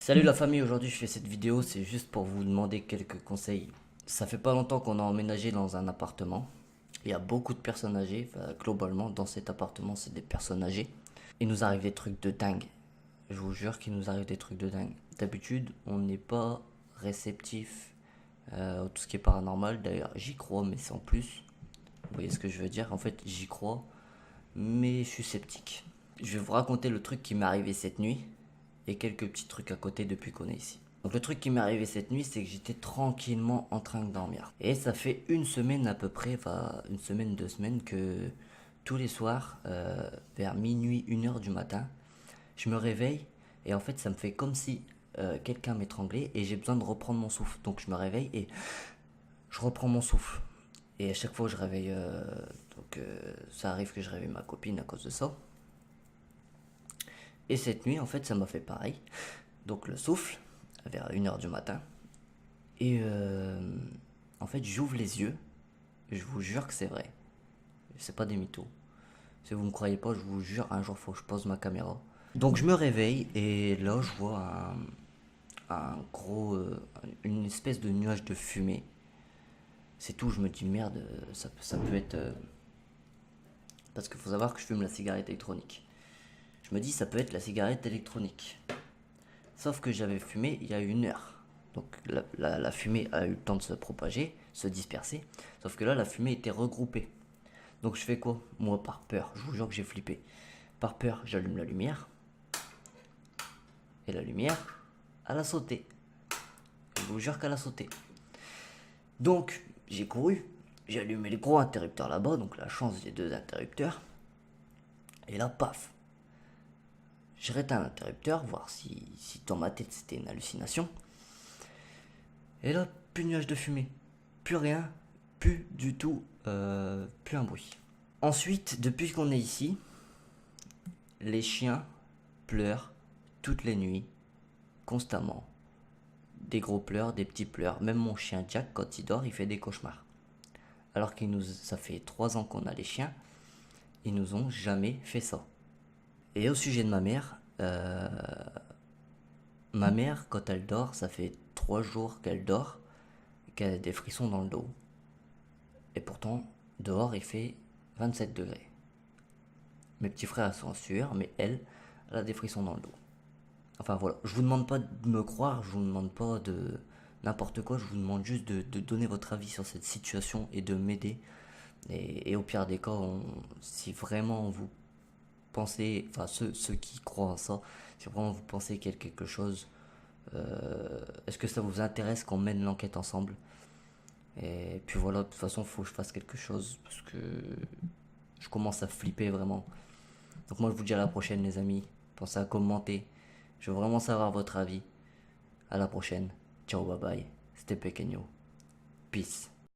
Salut la famille, aujourd'hui je fais cette vidéo, c'est juste pour vous demander quelques conseils. Ça fait pas longtemps qu'on a emménagé dans un appartement. Il y a beaucoup de personnes âgées, enfin, globalement dans cet appartement c'est des personnes âgées. Il nous arrive des trucs de dingue. Je vous jure qu'il nous arrive des trucs de dingue. D'habitude on n'est pas réceptif à tout ce qui est paranormal, d'ailleurs j'y crois mais sans plus. Vous voyez ce que je veux dire? En fait j'y crois mais je suis sceptique. Je vais vous raconter le truc qui m'est arrivé cette nuit et quelques petits trucs à côté depuis qu'on est ici. Donc le truc qui m'est arrivé cette nuit, c'est que j'étais tranquillement en train de dormir. Et ça fait une semaine à peu près, enfin une semaine, 2 semaines, que tous les soirs, vers minuit, 1 heure du matin, je me réveille et en fait ça me fait comme si quelqu'un m'étranglait et j'ai besoin de reprendre mon souffle. Donc je me réveille et je reprends mon souffle. Et à chaque fois je réveille, ça arrive que je réveille ma copine à cause de ça. Et cette nuit en fait ça m'a fait pareil. Donc le souffle, vers 1 heure du matin. Et en fait, j'ouvre les yeux. Je vous jure que c'est vrai. C'est pas des mythos. Si vous me croyez pas, je vous jure, un jour, faut que je pose ma caméra. Donc je me réveille et là, je vois un gros, une espèce de nuage de fumée. C'est tout. Je me dis merde, ça peut être parce qu'il faut savoir que je fume la cigarette électronique. Je me dis ça peut être la cigarette électronique. Sauf que j'avais fumé il y a 1 heure. Donc la fumée a eu le temps de se propager, se disperser. Sauf que là, la fumée était regroupée. Donc je fais quoi? Moi, par peur, je vous jure que j'ai flippé. Par peur, j'allume la lumière. Et la lumière, elle a sauté. Je vous jure qu'elle a sauté. Donc, j'ai couru. J'ai allumé le gros interrupteur là-bas. Donc la chance des deux interrupteurs. Et là, paf. J'ai réteint l'interrupteur, voir si dans ma tête c'était une hallucination. Et là, plus de nuage de fumée. Plus rien. Plus du tout. Plus un bruit. Ensuite, depuis qu'on est ici, les chiens pleurent toutes les nuits, constamment. Des gros pleurs, des petits pleurs. Même mon chien Jack, quand il dort, il fait des cauchemars. Alors ça fait 3 ans qu'on a les chiens, ils nous ont jamais fait ça. Et au sujet de ma mère, quand elle dort, ça fait 3 jours qu'elle dort, qu'elle a des frissons dans le dos. Et pourtant, dehors, il fait 27 degrés. Mes petits frères sont sûrs, mais elle a des frissons dans le dos. Enfin voilà, je vous demande pas de me croire, je vous demande pas de n'importe quoi, je vous demande juste de donner votre avis sur cette situation et de m'aider. Et au pire des cas, si vraiment vous pensez, enfin ceux qui croient en ça, si vraiment vous pensez qu'il y a quelque chose, est-ce que ça vous intéresse qu'on mène l'enquête ensemble? Et puis voilà, de toute façon, il faut que je fasse quelque chose parce que je commence à flipper vraiment. Donc moi je vous dis à la prochaine les amis. Pensez à commenter. Je veux vraiment savoir votre avis. À la prochaine. Ciao bye bye. C'était Pequeño. Peace.